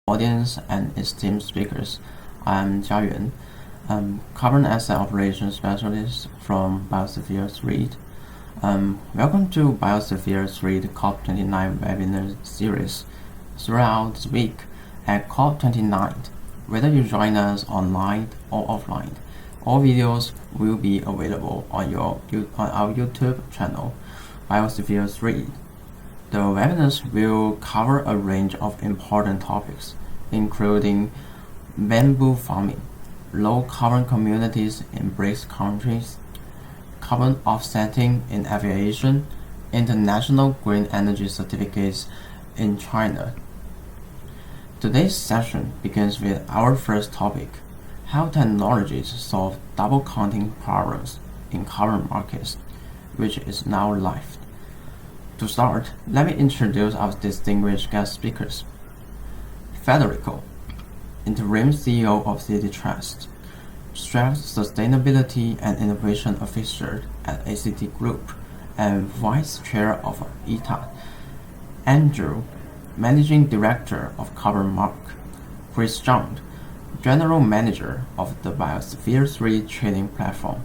Audience and esteemed speakers. I'm Jiayuan, Carbon Asset Operations Specialist from Biosphere 3. Welcome to Biosphere 3 COP29 webinar series. Throughout the week at COP29, whether you join us online or offline, all videos will be available on our YouTube channel, Biosphere 3. The webinars will cover a range of important topics, including bamboo farming, low-carbon communities in BRICS countries, carbon offsetting in aviation, international green energy certificates in China. Today's session begins with our first topic, how technologies solve double counting problems in carbon markets, which is now live. To start, let me introduce our distinguished guest speakers. Federico, Interim CEO of City Trust, Chief Sustainability and Innovation Officer at ACT Group, and Vice Chair of IETA. Andrew, Managing Director of Carbonmark. Zhang, General Manager of the Biosphere 3 trading platform.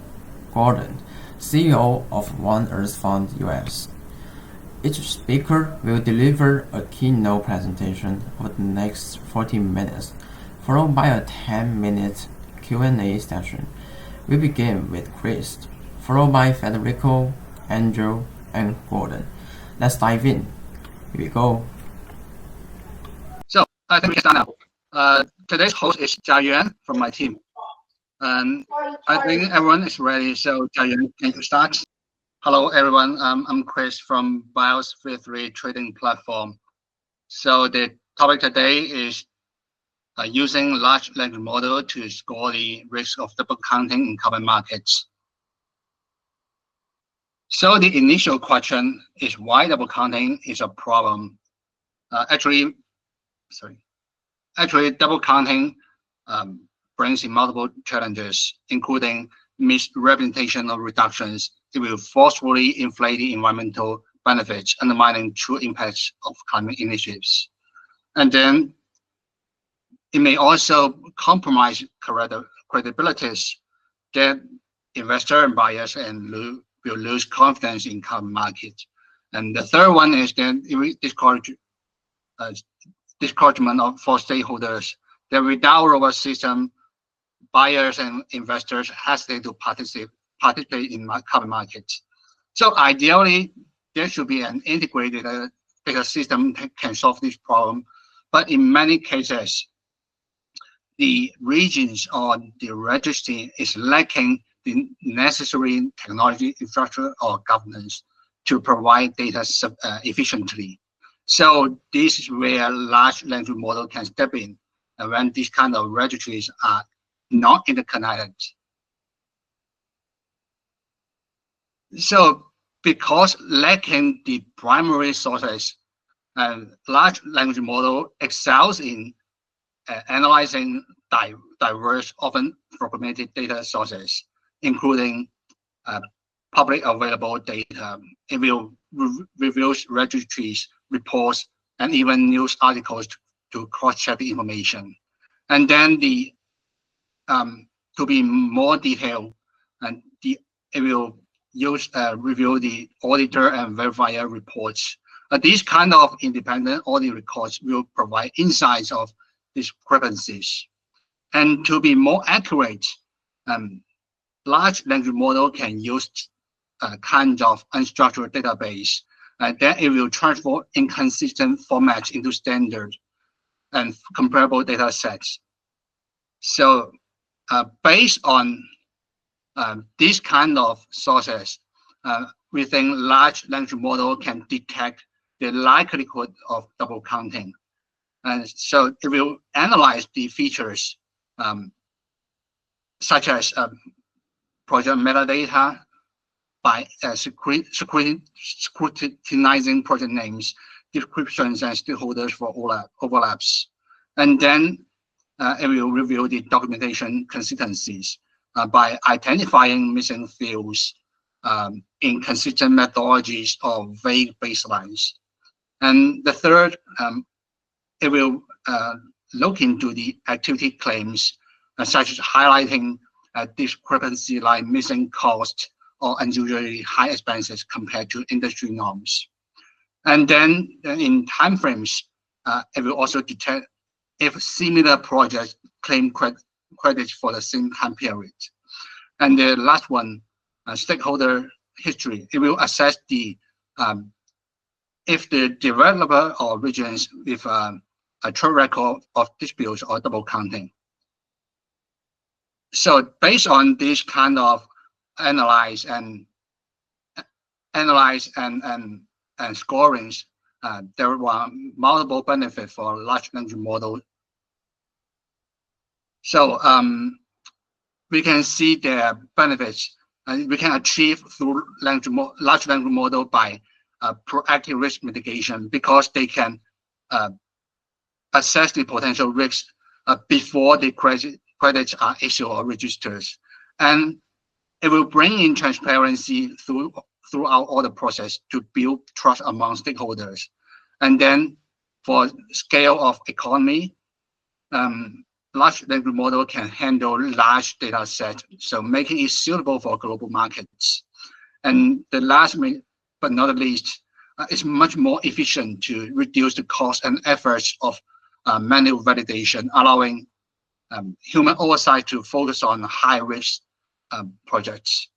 Gordon, CEO of One Earth Fund US. Each speaker will deliver a keynote presentation over the next 40 minutes, followed by a 10-minute Q&A session. We begin with Chris, followed by Federico, Andrew, and Gordon. Let's dive in. Here we go. So, I think we can start now. Today's host is Jiayuan from my team. And I think everyone is ready, so Jiayuan, can you start? Hello, everyone. I'm Chris from Biosphere 3 trading platform. So the topic today is using large language model to score the risk of double counting in carbon markets. So the initial question is why double counting is a problem. Actually, double counting brings in multiple challenges, including misrepresentation of reductions. It will forcefully inflate the environmental benefits, undermining true impacts of climate initiatives. And then it may also compromise credibility that investors and buyers will lose confidence in carbon market. And the third one is that it will discouragement for stakeholders. That without a robust system, buyers and investors hesitate to participate in carbon markets. So ideally, there should be an integrated data system that can solve this problem. But in many cases, the regions or the registry is lacking the necessary technology, infrastructure, or governance to provide data efficiently. So this is where large language model can step in, and when these kind of registries are not interconnected. So because lacking the primary sources, large language model excels in analyzing diverse, often fragmented data sources, including public available data. It will review registries, reports, and even news articles to cross-check the information. And then to be more detailed, and it will review the auditor and verifier reports. These kind of independent audit records will provide insights of discrepancies. And to be more accurate, large language model can use kind of unstructured database. Then it will transfer inconsistent formats into standard and comparable data sets. So based on these kind of sources, we think large language model can detect the likelihood of double counting. And so it will analyze the features such as project metadata by scrutinizing project names, descriptions, and stakeholders for overlaps. And then it will review the documentation consistencies by identifying missing fields, inconsistent methodologies, or vague baselines. And the third, it will look into the activity claims, such as highlighting discrepancy like missing cost or unusually high expenses compared to industry norms. And then in timeframes, it will also detect if similar projects claim credit for the same time period. And the last one, stakeholder history. It will assess the if the developer or regions with a track record of disputes or double counting. So based on this kind of analyze and scorings, there were multiple benefits for large language model. So we can see their benefits, and we can achieve through large language model by proactive risk mitigation, because they can assess the potential risks before the credits are issued or registered, and it will bring in transparency throughout all the process to build trust among stakeholders. And then for scale of economy, large language model can handle large data sets, so making it suitable for global markets. And the last but not least, it's much more efficient to reduce the cost and efforts of manual validation, allowing human oversight to focus on high-risk projects.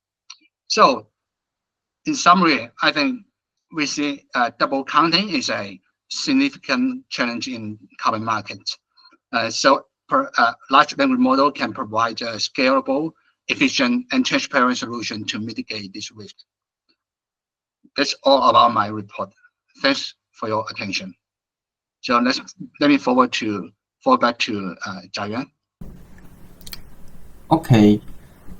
So, in summary, I think we see double counting is a significant challenge in carbon markets. So, large language model can provide a scalable, efficient, and transparent solution to mitigate this risk. That's all about my report. Thanks for your attention. So let me forward back to Zhang. Okay,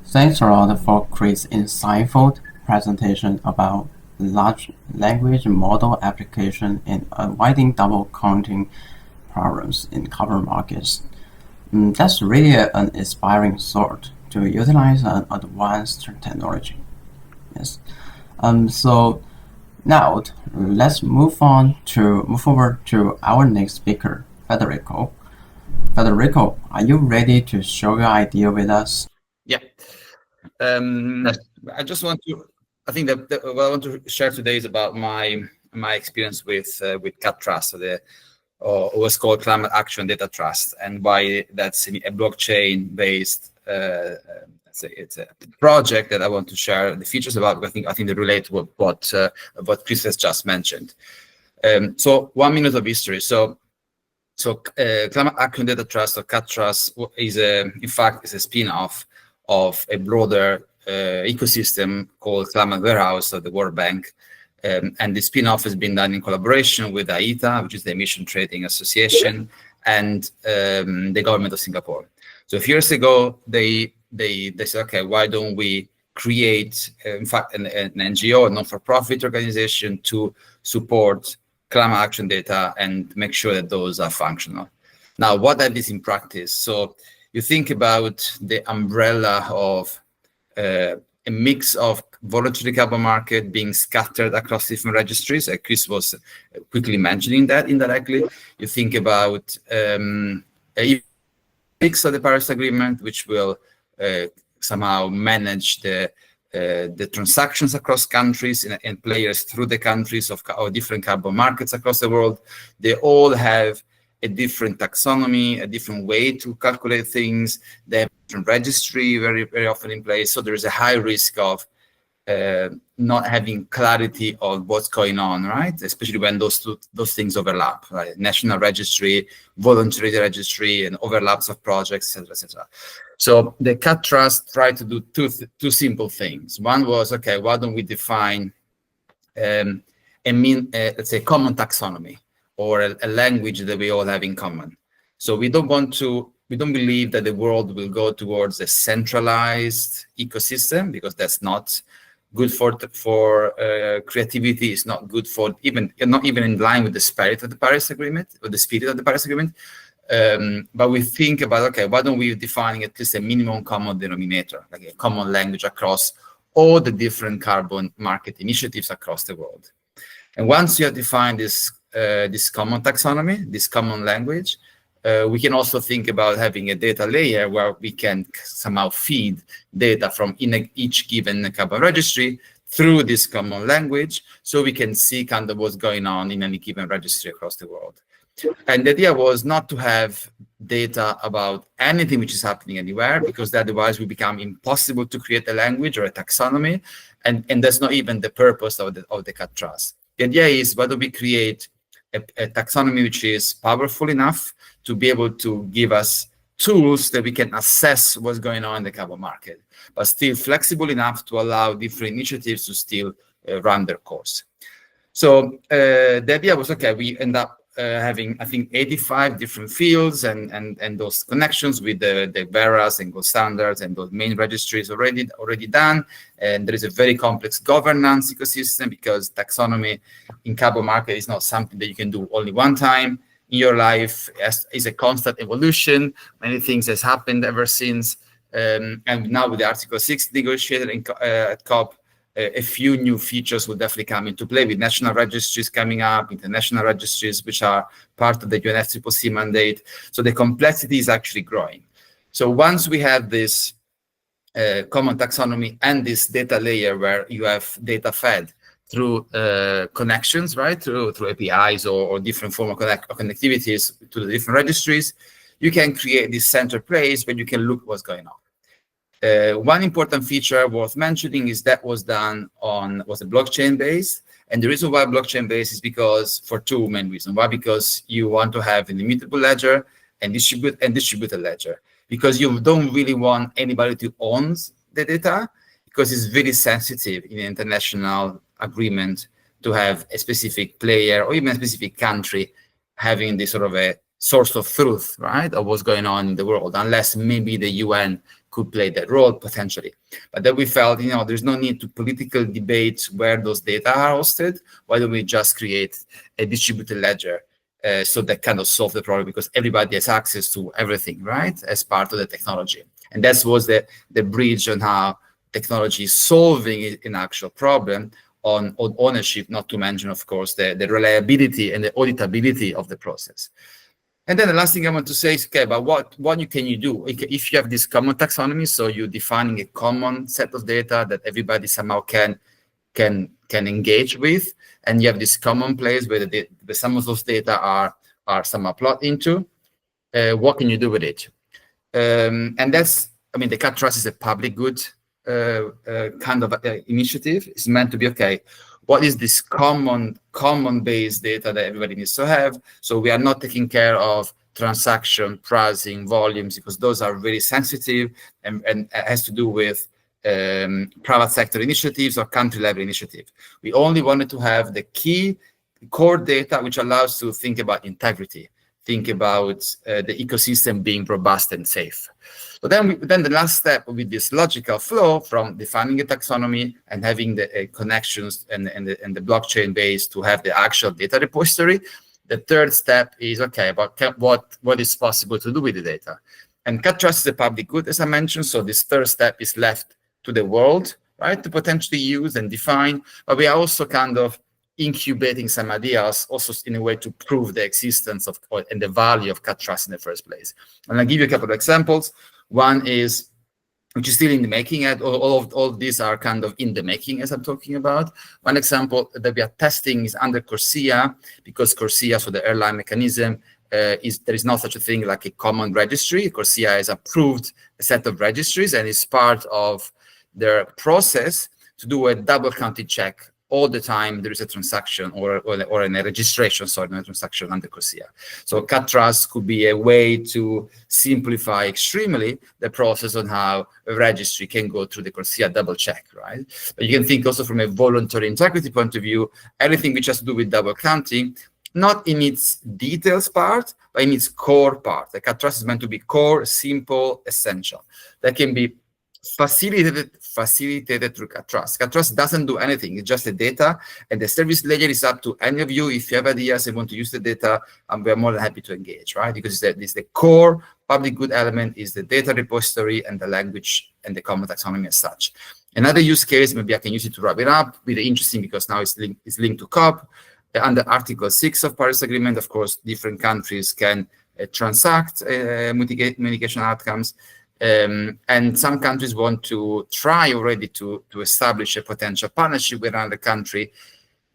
thanks a lot for Chris' insightful presentation about large language model application in avoiding double counting problems in carbon markets. That's really an inspiring thought to utilize an advanced technology. Yes. So now let's move over to our next speaker, Federico. Federico, are you ready to share your idea with us? Yeah. I just want to. I think that what I want to share today is about my experience with CAT Trust, or what's called Climate Action Data Trust, and why that's a blockchain-based. It's a project that I want to share the features about. I think they relate to what Chris has just mentioned. So 1 minute of history. So Climate Action Data Trust, or CAT Trust, is in fact a spin-off of a broader ecosystem called Climate Warehouse of the World Bank. And the spin-off has been done in collaboration with IETA, which is the Emission Trading Association, and the government of Singapore. So a few years ago, they said, okay, why don't we create, in fact, an NGO, a non-for-profit organization, to support climate action data and make sure that those are functional. Now, what that is in practice. So you think about the umbrella of a mix of voluntary carbon market being scattered across different registries. Chris was quickly mentioning that indirectly. You think about a mix of the Paris Agreement, which will somehow manage the transactions across countries and players through the countries of different carbon markets across the world. They all have a different taxonomy, a different way to calculate things. They have a different registry very, very often in place. So there is a high risk of not having clarity on what's going on, right? Especially when those things overlap, right? National registry, voluntary registry, and overlaps of projects, etc., etc. So the CAT Trust tried to do two simple things. One was, okay, why don't we define let's say, common taxonomy, or a language that we all have in common. So we don't believe that the world will go towards a centralized ecosystem, because that's not good for creativity. It's not good for not even in line with the spirit of the Paris Agreement, or the spirit of the Paris Agreement. But we think about, okay, why don't we define at least a minimum common denominator, like a common language across all the different carbon market initiatives across the world. And once you have defined this common taxonomy, this common language, we can also think about having a data layer where we can somehow feed data from each given carbon registry through this common language, so we can see kind of what's going on in any given registry across the world. And the idea was not to have data about anything which is happening anywhere, because otherwise will become impossible to create a language or a taxonomy, and that's not even the purpose of the CAT trust. The idea is, why don't we create a taxonomy which is powerful enough to be able to give us tools that we can assess what's going on in the carbon market, but still flexible enough to allow different initiatives to still run their course. So the idea was, okay, we end up having, I think, 85 different fields and those connections with the VERAs and gold standards and those main registries already done. And there is a very complex governance ecosystem, because taxonomy in carbon market is not something that you can do only one time in your life. It's a constant evolution. Many things has happened ever since. And now with the Article 6 negotiated at COP, a few new features will definitely come into play, with national registries coming up, international registries, which are part of the UNFCCC mandate. So the complexity is actually growing. So once we have this common taxonomy and this data layer where you have data fed through connections, right, through APIs or different form of connectivities to the different registries, you can create this center place where you can look what's going on. One important feature worth mentioning is that was a blockchain based, and the reason why blockchain based is because, for two main reasons. Why? Because you want to have an immutable ledger and distributed ledger, because you don't really want anybody to own the data, because it's very sensitive in an international agreement to have a specific player or even a specific country having this sort of a source of truth, right, of what's going on in the world, unless maybe the UN could play that role potentially. But then we felt, there's no need to political debate where those data are hosted. Why don't we just create a distributed ledger? So that kind of solve the problem, because everybody has access to everything, right, as part of the technology. And that was the bridge on how technology is solving an actual problem on ownership, not to mention, of course, the reliability and the auditability of the process. And then the last thing I want to say is, okay, but what can you do if you have this common taxonomy? So you're defining a common set of data that everybody somehow can engage with, and you have this common place where some of those data are somehow plugged into. What can you do with it? And that's, the CAT trust is a public good kind of initiative. It's meant to be, okay, what is this common base data that everybody needs to have? So we are not taking care of transaction, pricing, volumes, because those are very sensitive and has to do with private sector initiatives or country level initiatives. We only wanted to have the key core data, which allows to think about integrity, think about the ecosystem being robust and safe. So then the last step with this logical flow from defining a taxonomy and having the connections and the blockchain base to have the actual data repository, the third step is, okay, about what is possible to do with the data. And CAT trust is a public good, as I mentioned, so this third step is left to the world, right, to potentially use and define, but we are also kind of incubating some ideas also in a way to prove the existence of and the value of CAT trust in the first place. And I'll give you a couple of examples. One is, which is still in the making, and all of these are kind of in the making as I'm talking about. One example that we are testing is under CORSIA, because CORSIA, so the airline mechanism, there is not such a thing like a common registry. CORSIA has approved a set of registries, and it's part of their process to do a double counting check all the time there is a transaction or a registration, sorry, not a transaction under CORSIA. So CAT trust could be a way to simplify extremely the process on how a registry can go through the CORSIA double check, right? But you can think also from a voluntary integrity point of view, everything which has to do with double counting, not in its details part, but in its core part. The CAT trust is meant to be core, simple, essential. That can be facilitated through CAT trust. CAT trust doesn't do anything. It's just the data, and the service layer is up to any of you. If you have ideas and want to use the data, we're more than happy to engage, right? Because it's the core public good element is the data repository and the language and the common taxonomy as such. Another use case, maybe I can use it to wrap it up, really interesting because now it's linked to COP. Under Article 6 of Paris Agreement, of course, different countries can transact mitigation outcomes. And some countries want to try already to establish a potential partnership with another country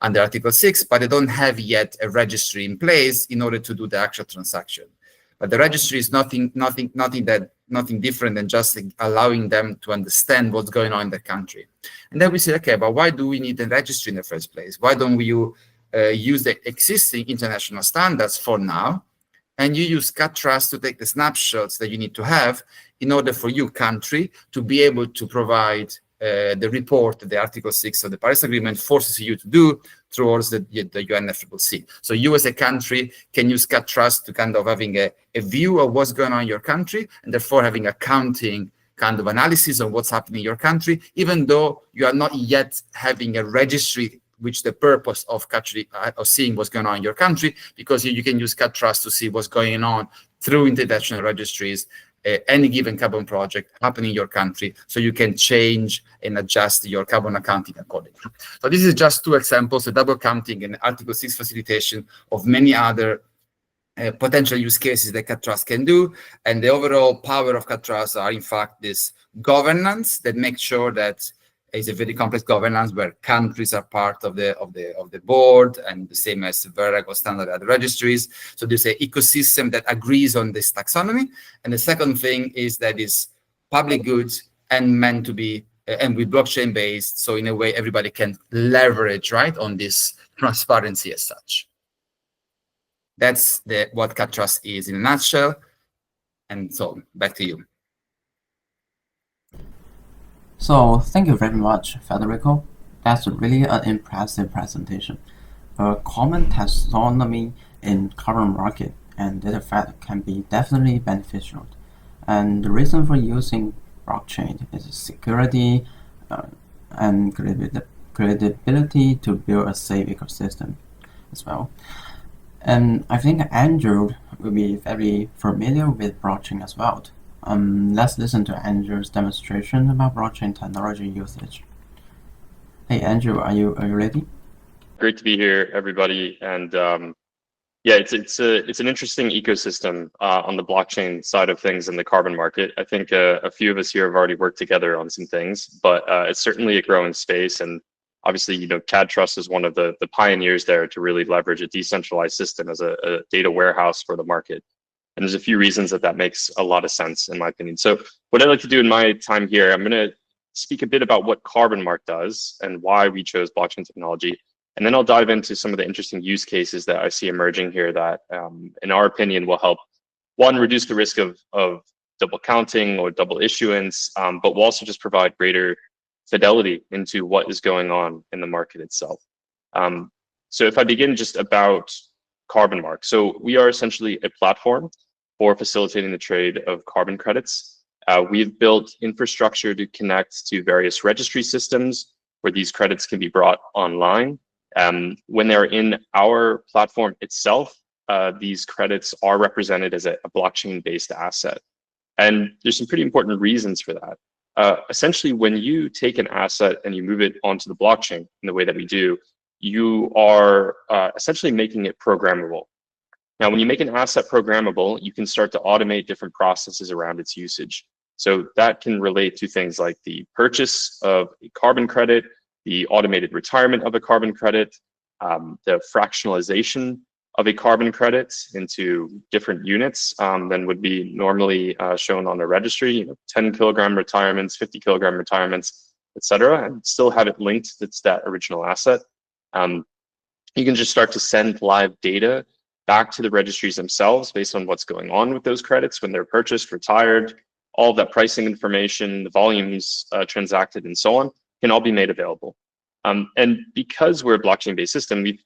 under Article 6, but they don't have yet a registry in place in order to do the actual transaction. But the registry is nothing different than just allowing them to understand what's going on in the country. And then we say, okay, but why do we need a registry in the first place? Why don't we use the existing international standards for now, and you use CATTRUST to take the snapshots that you need to have in order for your country to be able to provide the report that the Article 6 of the Paris Agreement forces you to do towards the UNFCCC. So you as a country can use CATTRUST to kind of having a view of what's going on in your country, and therefore having accounting kind of analysis of what's happening in your country, even though you are not yet having a registry, which the purpose of seeing what's going on in your country, because you can use CATTRUST to see what's going on through international registries, any given carbon project happening in your country, so you can change and adjust your carbon accounting accordingly. So this is just two examples, the double counting and Article 6 facilitation of many other potential use cases that CATTRUST can do. And the overall power of CATTRUST are in fact this governance that makes sure that it's a very complex governance where countries are part of the board, and the same as very regular standard at the registries. So there's an ecosystem that agrees on this taxonomy. And the second thing is that it's public goods and meant to be and with blockchain based. So in a way, everybody can leverage on this transparency as such. That's what CATTRUST is in a nutshell. And so back to you. So thank you very much, Federico. That's really an impressive presentation. A common taxonomy in carbon market and data set can be definitely beneficial. And the reason for using blockchain is security and credibility to build a safe ecosystem as well. And I think Andrew will be very familiar with blockchain as well. Let's listen to Andrew's demonstration about blockchain technology usage. Hey, Andrew, are you ready? Great to be here, everybody. And yeah, it's an interesting ecosystem on the blockchain side of things in the carbon market. I think a few of us here have already worked together on some things, but it's certainly a growing space. And obviously, CATTRUST is one of the pioneers there to really leverage a decentralized system as a data warehouse for the market. And there's a few reasons that makes a lot of sense, in my opinion. So what I'd like to do in my time here, I'm going to speak a bit about what Carbonmark does and why we chose blockchain technology. And then I'll dive into some of the interesting use cases that I see emerging here that, in our opinion, will help, one, reduce the risk of double counting or double issuance, but will also just provide greater fidelity into what is going on in the market itself. So if I begin just about Carbonmark. So we are essentially a platform for facilitating the trade of carbon credits. We've built infrastructure to connect to various registry systems where these credits can be brought online. When they're in our platform itself, these credits are represented as a blockchain-based asset. And there's some pretty important reasons for that. Essentially, when you take an asset and you move it onto the blockchain in the way that we do, you are essentially making it programmable. Now, when you make an asset programmable, you can start to automate different processes around its usage. So that can relate to things like the purchase of a carbon credit, the automated retirement of a carbon credit, the fractionalization of a carbon credit into different units than would be normally shown on a registry, 10 kilogram retirements, 50 kilogram retirements, et cetera, and still have it linked to that original asset. You can just start to send live data back to the registries themselves based on what's going on with those credits when they're purchased, retired, all of that pricing information, the volumes transacted, and so on, can all be made available. And because we're a blockchain-based system, we've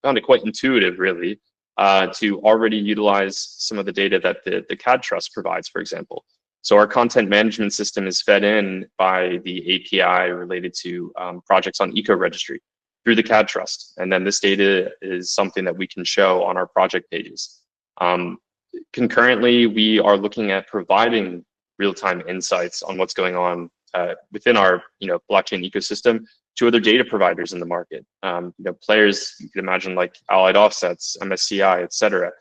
found it quite intuitive, really, to already utilize some of the data that the CATTRUST provides, for example. So our content management system is fed in by the API related to projects on eco-registry through the CATTRUST. And then this data is something that we can show on our project pages. Concurrently, we are looking at providing real-time insights on what's going on within our blockchain ecosystem to other data providers in the market. Players you can imagine like Allied Offsets, MSCI, et cetera.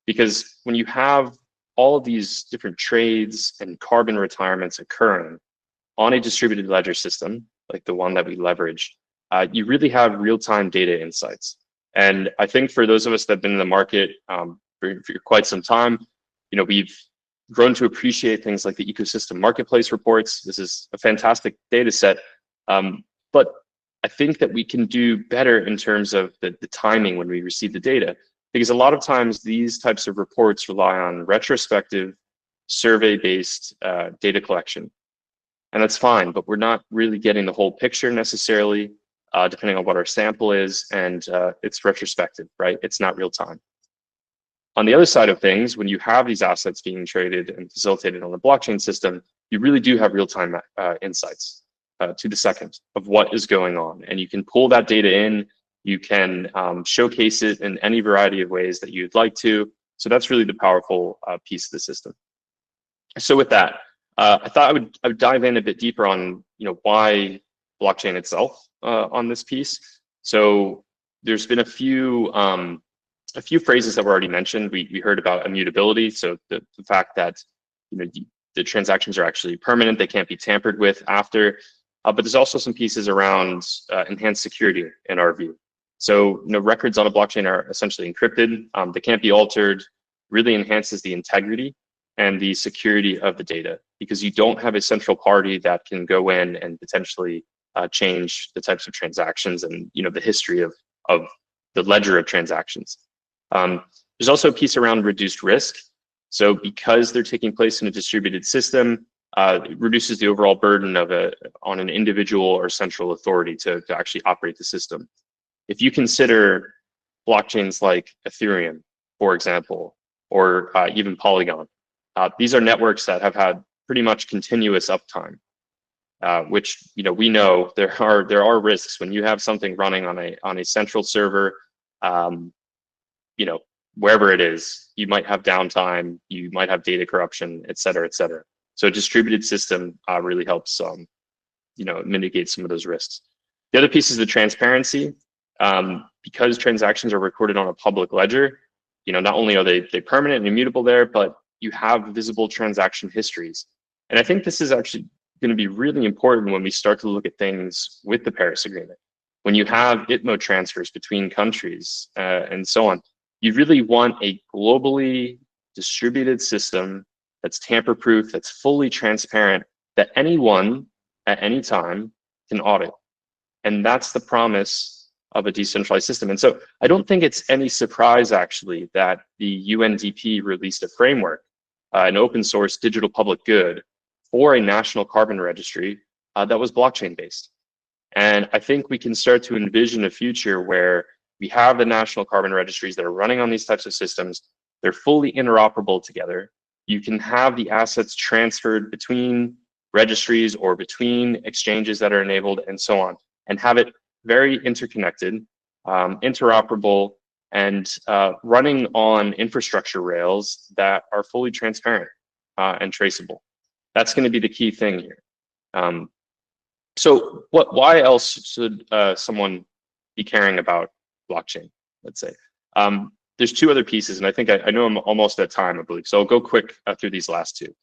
Because when you have all of these different trades and carbon retirements occurring on a distributed ledger system, like the one that we leverage, you really have real-time data insights. And I think for those of us that have been in the market for quite some time, we've grown to appreciate things like the ecosystem marketplace reports. This is a fantastic data set, but I think that we can do better in terms of the timing when we receive the data, because a lot of times these types of reports rely on retrospective, survey-based data collection. And that's fine, but we're not really getting the whole picture necessarily, depending on what our sample is, and it's retrospective, right? It's not real time. On the other side of things, when you have these assets being traded and facilitated on the blockchain system, you really do have real-time insights to the second of what is going on. And you can pull that data in, you can showcase it in any variety of ways that you'd like to. So that's really the powerful piece of the system. So with that, I thought I would dive in a bit deeper on why blockchain itself on this piece. So there's been a few phrases that were already mentioned. We heard about immutability, so the fact that the transactions are actually permanent, they can't be tampered with after. But there's also some pieces around enhanced security in our view. So records on a blockchain are essentially encrypted. They can't be altered. Really enhances the integrity and the security of the data, because you don't have a central party that can go in and potentially change the types of transactions and the history of the ledger of transactions. There's also a piece around reduced risk. So because they're taking place in a distributed system, it reduces the overall burden on an individual or central authority to actually operate the system. If you consider blockchains like Ethereum, for example, or even Polygon, these are networks that have had pretty much continuous uptime, which we know there are risks when you have something running on a central server. Wherever it is, you might have downtime, you might have data corruption, et cetera, et cetera. So a distributed system really helps, mitigate some of those risks. The other piece is the transparency. Because transactions are recorded on a public ledger, not only are they permanent and immutable there, but you have visible transaction histories. And I think this is actually going to be really important when we start to look at things with the Paris Agreement. When you have ITMO transfers between countries and so on, you really want a globally distributed system that's tamper-proof, that's fully transparent, that anyone at any time can audit. And that's the promise of a decentralized system. And so I don't think it's any surprise, actually, that the UNDP released a framework, an open source digital public good for a national carbon registry that was blockchain-based. And I think we can start to envision a future where we have the national carbon registries that are running on these types of systems. They're fully interoperable together. You can have the assets transferred between registries or between exchanges that are enabled and so on, and have it very interconnected, interoperable, and running on infrastructure rails that are fully transparent and traceable. That's going to be the key thing here. So why else should someone be caring about blockchain, let's say? There's two other pieces, and I think I know I'm almost at time, I believe. So I'll go quick through these last two.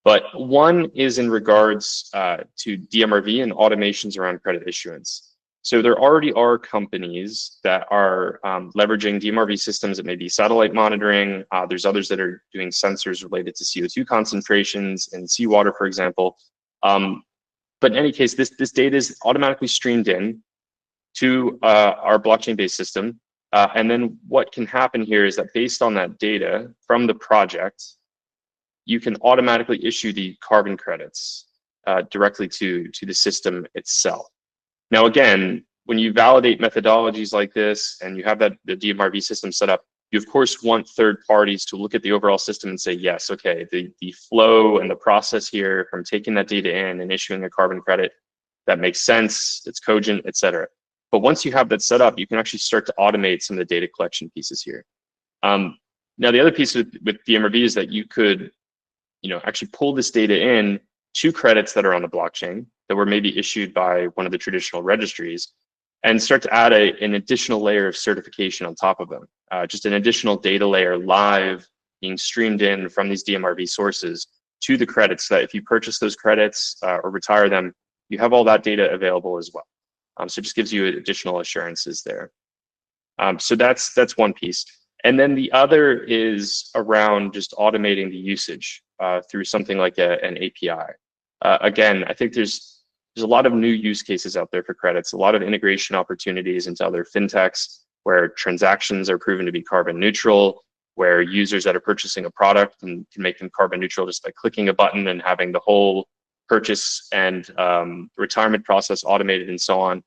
But one is in regards to DMRV and automations around credit issuance. So there already are companies that are leveraging DMRV systems that may be satellite monitoring. There's others that are doing sensors related to CO2 concentrations in seawater, for example. But in any case, this data is automatically streamed in to our blockchain-based system. And then what can happen here is that based on that data from the project, you can automatically issue the carbon credits directly to the system itself. Now, again, when you validate methodologies like this and you have the DMRV system set up, you of course want third parties to look at the overall system and say, yes, okay, the flow and the process here from taking that data in and issuing a carbon credit, that makes sense, it's cogent, et cetera. But once you have that set up, you can actually start to automate some of the data collection pieces here. Now, the other piece with DMRV is that you could actually pull this data in to credits that are on the blockchain that were maybe issued by one of the traditional registries. and start to add an additional layer of certification on top of them. Just an additional data layer live being streamed in from these DMRV sources to the credits, so that if you purchase those credits or retire them, you have all that data available as well. So it just gives you additional assurances there. So that's one piece. And then the other is around just automating the usage through something like an API. Again, I think there's a lot of new use cases out there for credits, a lot of integration opportunities into other fintechs where transactions are proven to be carbon neutral, where users that are purchasing a product can make them carbon neutral just by clicking a button and having the whole purchase and retirement process automated and so on.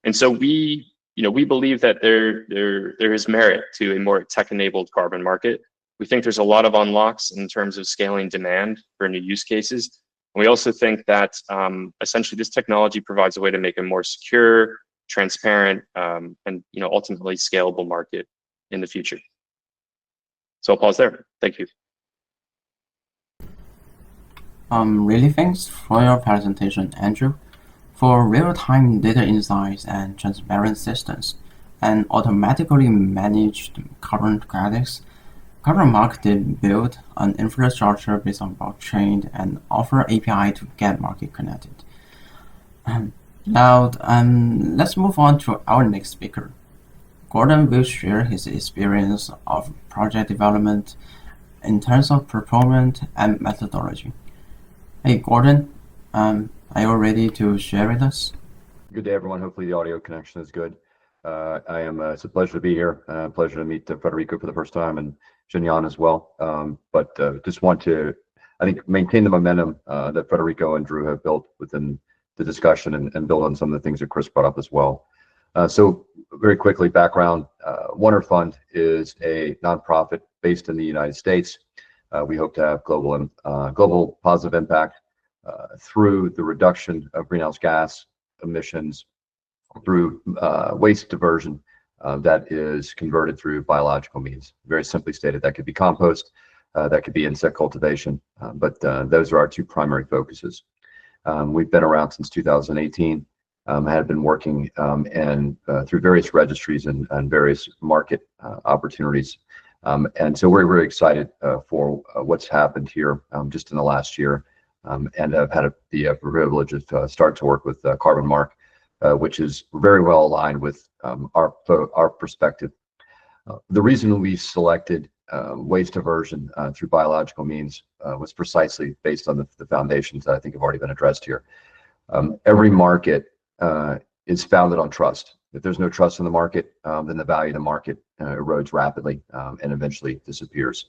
And so we believe that there is merit to a more tech-enabled carbon market. We think there's a lot of unlocks in terms of scaling demand for new use cases. And we also think that essentially this technology provides a way to make a more secure, transparent, and ultimately scalable market in the future. So I'll pause there. Thank you. Really thanks for your presentation, Andrew. For real-time data insights and transparent systems, and automatically managed carbon credits, Carbonmark did build an infrastructure based on blockchain and offer API to get market connected. Now, let's move on to our next speaker. Gordon will share his experience of project development in terms of procurement and methodology. Hey, Gordon, are you ready to share with us? Good day, everyone. Hopefully the audio connection is good. It's a pleasure to be here. Pleasure to meet Federico for the first time and Zhang as well. Just want to, I think, maintain the momentum that Federico and Drew have built within the discussion and build on some of the things that Chris brought up as well. So very quickly, background, Wonder Fund is a nonprofit based in the United States. We hope to have global positive impact through the reduction of greenhouse gas emissions through waste diversion that is converted through biological means. Very simply stated, that could be compost, that could be insect cultivation, but those are our two primary focuses. We've been around since 2018. Had been working through various registries and various market opportunities. And so we're very excited for what's happened here just in the last year, and have had the privilege of start to work with Carbonmark, which is very well aligned with our perspective. The reason we selected waste diversion through biological means was precisely based on the foundations that I think have already been addressed here. Every market is founded on trust. If there's no trust in the market, then the value of the market erodes rapidly and eventually disappears.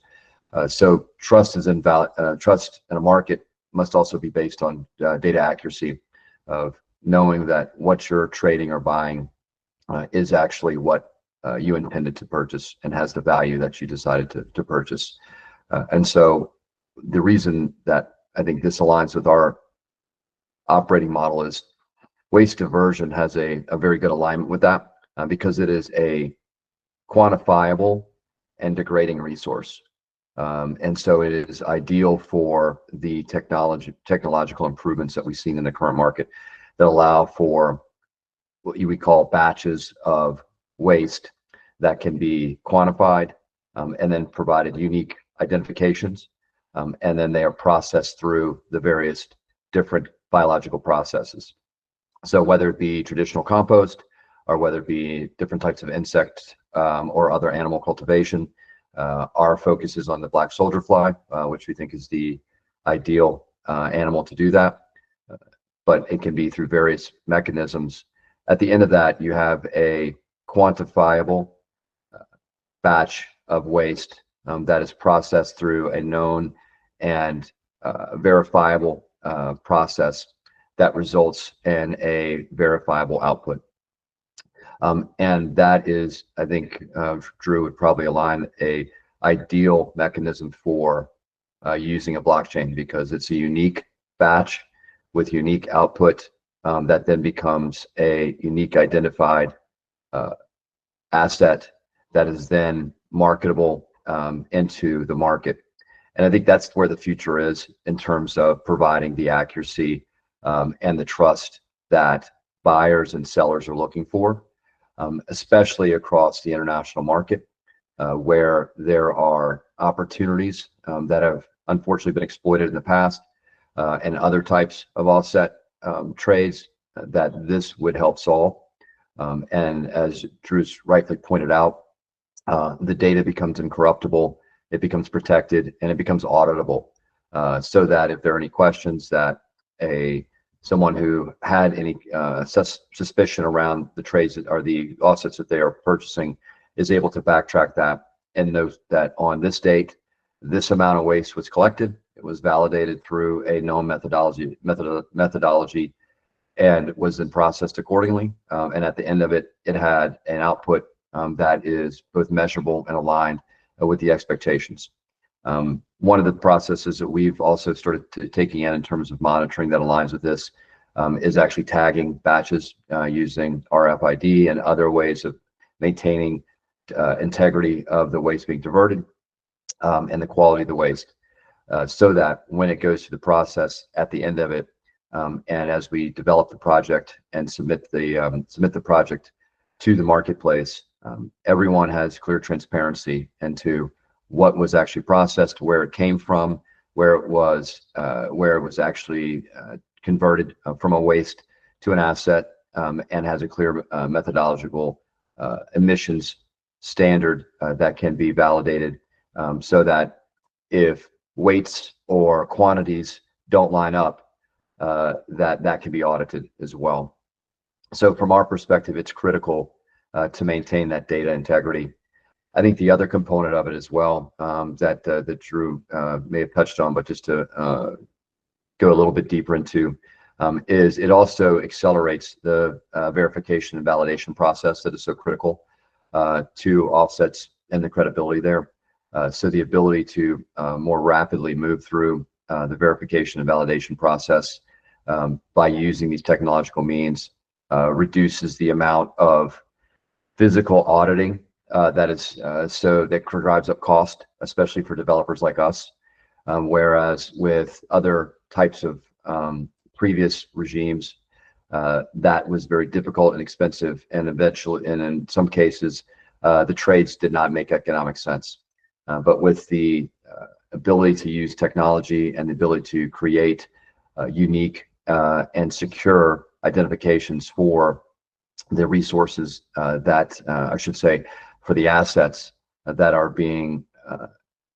So trust in a market must also be based on data accuracy of knowing that what you're trading or buying is actually what you intended to purchase and has the value that you decided to purchase. And so the reason that I think this aligns with our operating model is waste diversion has a very good alignment with that because it is a quantifiable and degrading resource. And so it is ideal for the technological improvements that we've seen in the current market that allow for what you would call batches of waste that can be quantified and then provided unique identifications. And then they are processed through the various different biological processes. So whether it be traditional compost or whether it be different types of insect or other animal cultivation, our focus is on the black soldier fly, which we think is the ideal animal to do that. But it can be through various mechanisms. At the end of that, you have a quantifiable batch of waste that is processed through a known and verifiable process that results in a verifiable output. And that is, I think, Drew would probably align a ideal mechanism for using a blockchain because it's a unique batch with unique output that then becomes a unique identified asset that is then marketable into the market. And I think that's where the future is in terms of providing the accuracy and the trust that buyers and sellers are looking for especially across the international market, where there are opportunities that have unfortunately been exploited in the past, and other types of offset trades that this would help solve. And as Drew's rightly pointed out, the data becomes incorruptible, it becomes protected, and it becomes auditable, so that if there are any questions that someone who had any suspicion around the trades that are the offsets that they are purchasing is able to backtrack that and know that on this date, this amount of waste was collected, it was validated through a known methodology, and was then processed accordingly. And at the end of it, it had an output that is both measurable and aligned with the expectations. One of the processes that we've also started taking in terms of monitoring that aligns with this is actually tagging batches using RFID and other ways of maintaining integrity of the waste being diverted and the quality of the waste, so that when it goes through the process at the end of it, and as we develop the project and submit the project to the marketplace, everyone has clear transparency into what was actually processed, where it came from, where it was actually converted from a waste to an asset, and has a clear methodological emissions standard that can be validated, so that if weights or quantities don't line up, that can be audited as well. So from our perspective, it's critical to maintain that data integrity. I think the other component of it as well, that Drew may have touched on, but just to go a little bit deeper into, is it also accelerates the verification and validation process that is so critical to offsets and the credibility there. So the ability to more rapidly move through the verification and validation process by using these technological means reduces the amount of physical auditing that drives up cost, especially for developers like us. Whereas with other types of previous regimes, that was very difficult and expensive, and eventually, and in some cases, the trades did not make economic sense. But with the ability to use technology and the ability to create unique and secure identifications for the resources I should say, for the assets that are being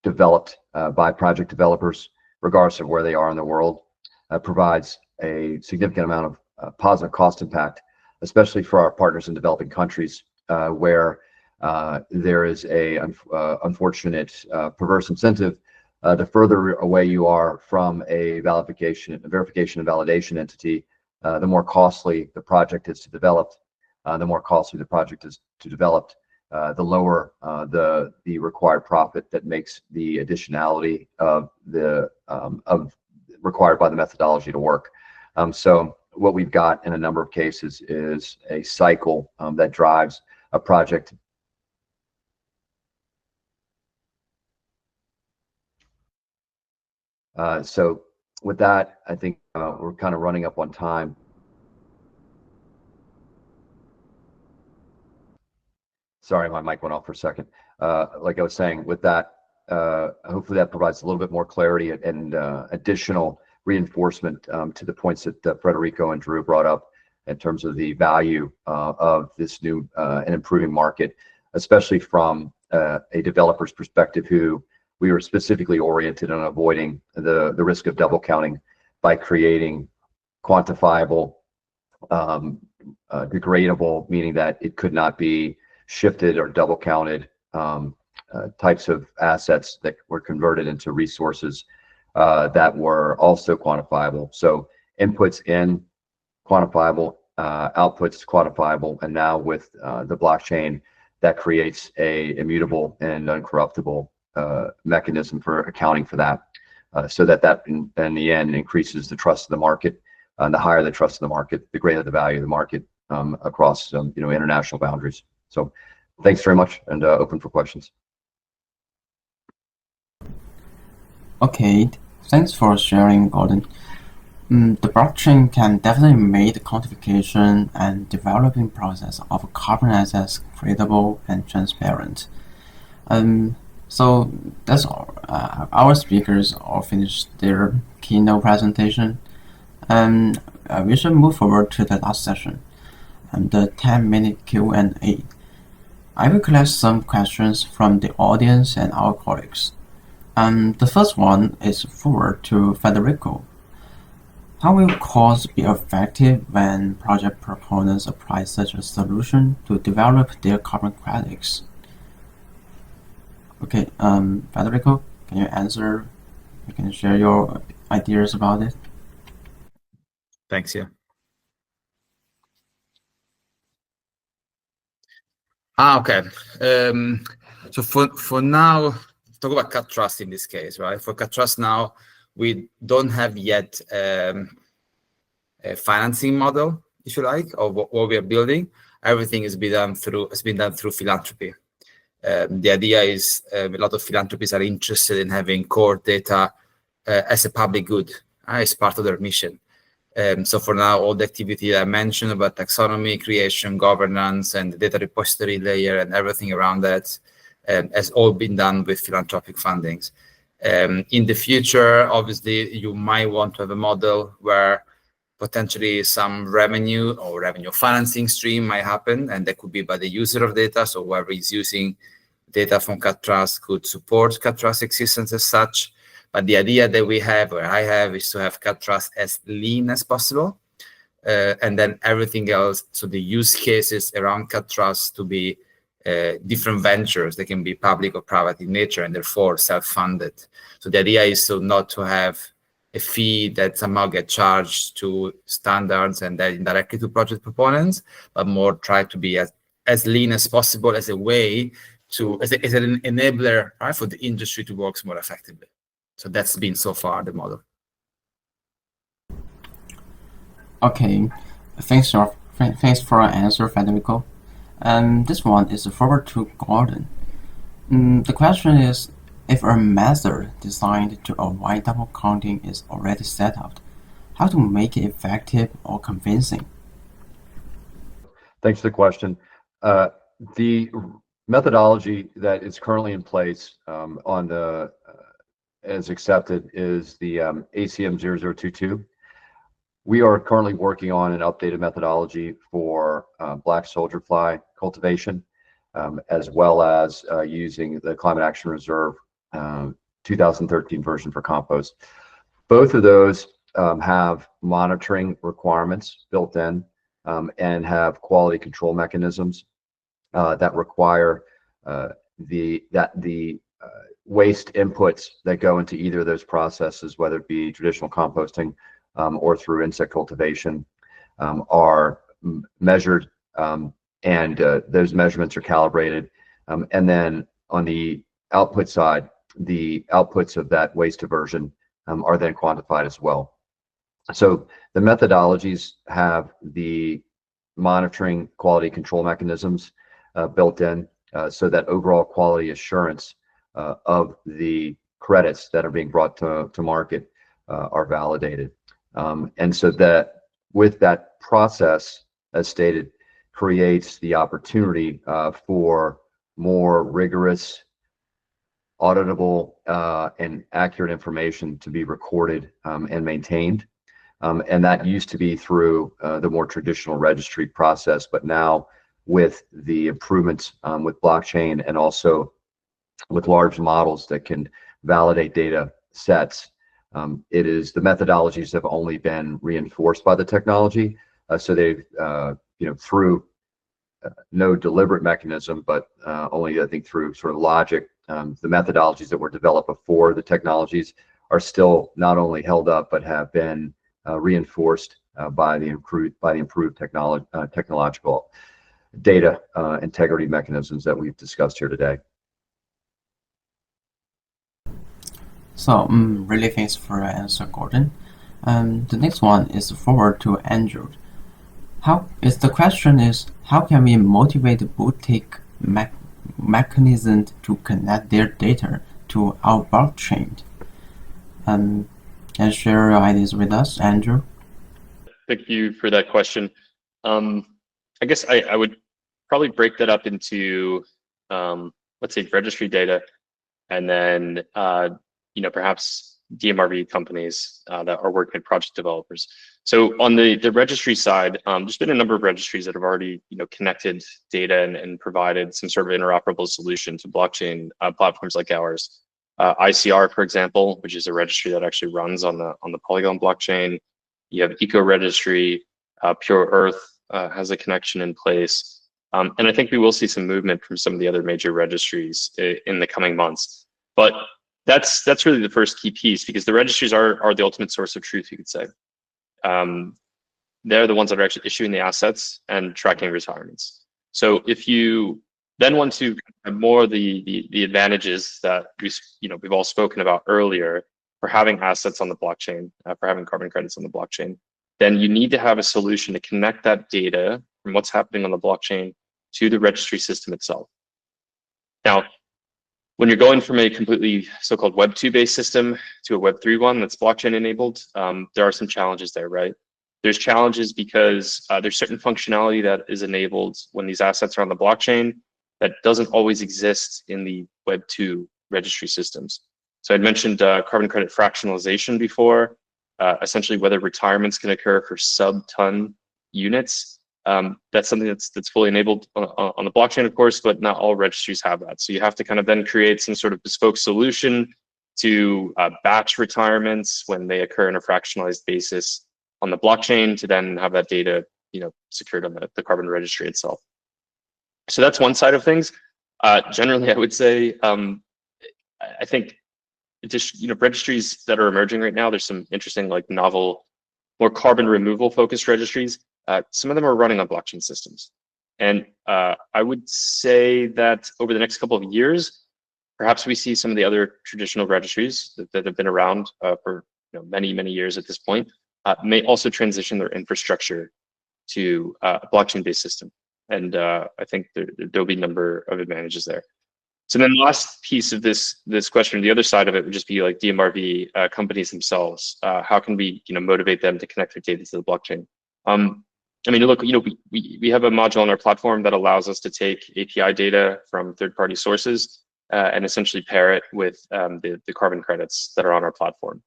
developed by project developers, regardless of where they are in the world, provides a significant amount of positive cost impact, especially for our partners in developing countries, where there is a unfortunate perverse incentive. The further away you are from a verification and validation entity, the more costly the project is to develop. The more costly the project is to develop, the lower the required profit that makes the additionality of required by the methodology to work. So what we've got in a number of cases is a cycle that drives a project. So with that, I think we're kind of running up on time. Sorry, my mic went off for a second. Like I was saying, with that, hopefully that provides a little bit more clarity and additional reinforcement to the points that Federico and Drew brought up in terms of the value of this new and improving market, especially from a developer's perspective, who we were specifically oriented on avoiding the risk of double counting by creating quantifiable, degradable, meaning that it could not be shifted or double counted types of assets that were converted into resources that were also quantifiable. So inputs in quantifiable, outputs quantifiable, and now with the blockchain, that creates a immutable and uncorruptible mechanism for accounting for that, so that in the end increases the trust of the market. The higher the trust of the market, the greater the value of the market across international boundaries. So thanks very much, and open for questions. Okay, thanks for sharing, Gordon. The blockchain can definitely make the quantification and developing process of carbon assets credible and transparent. So that's all. Our speakers all finished their keynote presentation. We should move forward to the last session, the 10-minute Q&A. I will collect some questions from the audience and our colleagues. The first one is forward to Federico. How will costs be effective when project proponents apply such a solution to develop their carbon credits? Okay, Federico, can you answer? You can share your ideas about it. Thanks, yeah. Okay. So for now, talk about cut trust in this case, right? For cut trust now, we don't have yet a financing model, if you like, of what we are building. Everything has been done through philanthropy. The idea is a lot of philanthropists are interested in having core data as a public good, as part of their mission. So for now, all the activity I mentioned about taxonomy, creation, governance, and the data repository layer and everything around that has all been done with philanthropic fundings. In the future, obviously, you might want to have a model where potentially some revenue or revenue financing stream might happen, and that could be by the user of data. So whoever is using data from Cut Trust could support Cut Trust existence as such. But the idea that we have, or I have, is to have Cut Trust as lean as possible. And then everything else, so the use cases around Cut Trust to be different ventures that can be public or private in nature and therefore self-funded. So the idea is to not to have a fee that somehow get charged to standards and then indirectly to project proponents, but more try to be as lean as possible as a way to, as an enabler, right, for the industry to work more effectively. So that's been so far the model. Okay, thanks for your answer, Federico. This one is forward to Gordon. The question is, if a method designed to avoid double counting is already set up, how to make it effective or convincing? Thanks for the question. The methodology that is currently in place on the as accepted is the ACM 0022. We are currently working on an updated methodology for black soldier fly cultivation, as well as using the Climate Action Reserve 2013 version for compost. Both of those have monitoring requirements built in and have quality control mechanisms that require the waste inputs that go into either of those processes, whether it be traditional composting or through insect cultivation, are measured, and those measurements are calibrated. And then on the output side, the outputs of that waste diversion are then quantified as well. So the methodologies have the monitoring quality control mechanisms built in, so that overall quality assurance of the credits that are being brought to market are validated. And so that with that process, as stated, creates the opportunity for more rigorous, auditable, and accurate information to be recorded and maintained. And that used to be through the more traditional registry process, but now with the improvements with blockchain and also with large models that can validate data sets, it is the methodologies have only been reinforced by the technology. So they've, through no deliberate mechanism, but only, I think, through sort of logic, the methodologies that were developed before the technologies are still not only held up, but have been reinforced by the improved technological data integrity mechanisms that we've discussed here today. So, really thanks for your answer, Gordon. The next one is forward to Andrew. The question is, how can we motivate boutique mechanisms to connect their data to our blockchain? Can you share your ideas with us, Andrew? Thank you for that question. I guess I would probably break that up into, let's say, registry data, and then perhaps DMRV companies that are working with project developers. So on the registry side, there's been a number of registries that have already connected data and provided some sort of interoperable solution to blockchain platforms like ours. ICR, for example, which is a registry that actually runs on the Polygon blockchain. You have Eco Registry, Pure Earth has a connection in place. And I think we will see some movement from some of the other major registries in the coming months. But that's really the first key piece, because the registries are the ultimate source of truth, you could say. They're the ones that are actually issuing the assets and tracking retirements. So if you then want to have more of the advantages that we've all spoken about earlier for having assets on the blockchain, for having carbon credits on the blockchain, then you need to have a solution to connect that data from what's happening on the blockchain to the registry system itself. Now, when you're going from a completely so-called Web 2 based system to a Web 3 one that's blockchain enabled, there are some challenges there, right? There's challenges because there's certain functionality that is enabled when these assets are on the blockchain that doesn't always exist in the Web 2 registry systems. So I'd mentioned carbon credit fractionalization before, essentially whether retirements can occur for sub-ton units. That's something that's fully enabled on the blockchain, of course, but not all registries have that. So you have to kind of then create some sort of bespoke solution to batch retirements when they occur in a fractionalized basis on the blockchain to then have that data, secured on the carbon registry itself. So that's one side of things. Generally, I would say, I think just, registries that are emerging right now, there's some interesting, like novel, more carbon removal focused registries. Some of them are running on blockchain systems. And I would say that over the next couple of years, perhaps we see some of the other traditional registries that have been around for many, many years at this point, may also transition their infrastructure to a blockchain-based system. And I think there'll be a number of advantages there. So then the last piece of this question, the other side of it would just be like DMRV companies themselves. How can we motivate them to connect their data to the blockchain? I mean, look, we have a module on our platform that allows us to take API data from third-party sources and essentially pair it with the carbon credits that are on our platform.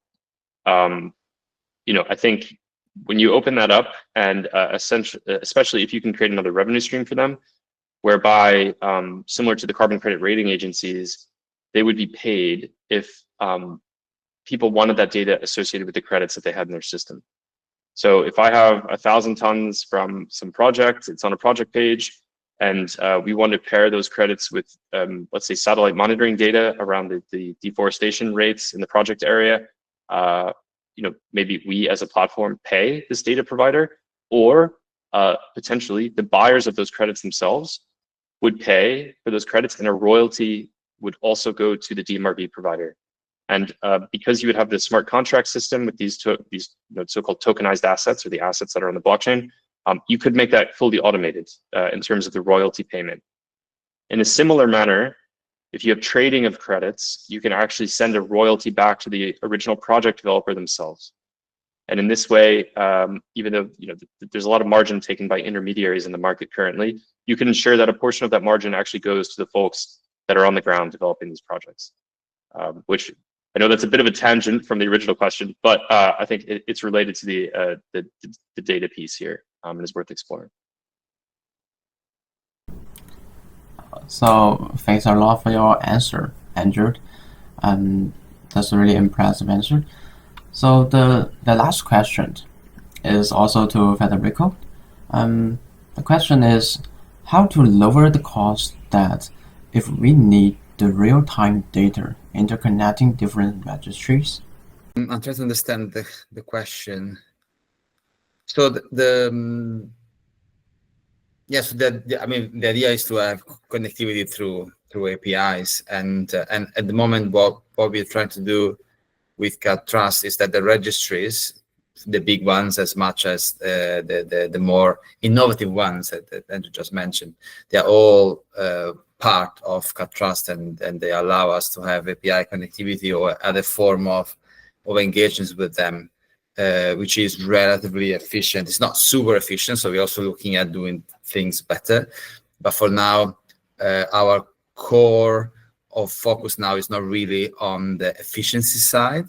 I think when you open that up and especially if you can create another revenue stream for them, whereby similar to the carbon credit rating agencies, they would be paid if people wanted that data associated with the credits that they had in their system. So if I have 1,000 tons from some project, it's on a project page, and we want to pair those credits with, let's say, satellite monitoring data around the deforestation rates in the project area, maybe we as a platform pay this data provider, or potentially the buyers of those credits themselves would pay for those credits, and a royalty would also go to the DMRV provider. And because you would have the smart contract system with these so-called tokenized assets, or the assets that are on the blockchain, you could make that fully automated in terms of the royalty payment. In a similar manner, if you have trading of credits, you can actually send a royalty back to the original project developer themselves. And in this way, even though there's a lot of margin taken by intermediaries in the market currently, you can ensure that a portion of that margin actually goes to the folks that are on the ground developing these projects. Which I know that's a bit of a tangent from the original question, but I think it's related to the data piece here, and is worth exploring. So thanks a lot for your answer, Andrew. That's a really impressive answer. So the last question is also to Federico. The question is how to lower the cost that if we need the real-time data interconnecting different registries. I'm trying to understand the question. So yes, I mean, the idea is to have connectivity through APIs, and at the moment, what we're trying to do with CAD-Trust is that the registries, the big ones as much as the more innovative ones that Andrew just mentioned, they are all part of CAD-Trust, and they allow us to have API connectivity or other form of of engagements with them, which is relatively efficient. It's not super efficient, so we're also looking at doing things better. But for now, our core of focus now is not really on the efficiency side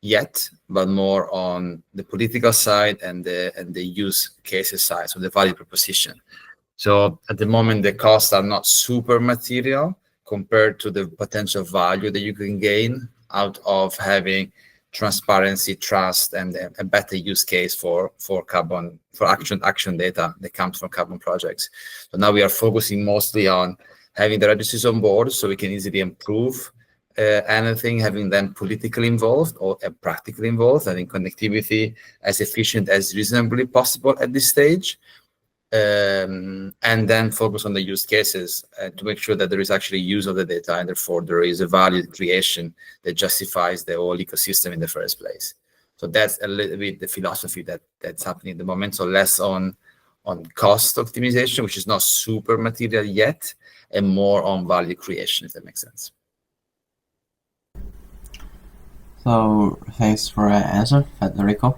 yet, but more on the political side and the use cases side, so the value proposition. So at the moment, the costs are not super material compared to the potential value that you can gain out of having transparency, trust, and a better use case for action data that comes from carbon projects. So now we are focusing mostly on having the registries on board, so we can easily improve anything, having them politically involved or practically involved, having connectivity as efficient as reasonably possible at this stage, and then focus on the use cases to make sure that there is actually use of the data, and therefore there is a value creation that justifies the whole ecosystem in the first place. So that's a little bit the philosophy that's happening at the moment. So less on cost optimization, which is not super material yet, and more on value creation, if that makes sense. So thanks for your answer, Federico.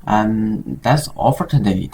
That's all for today.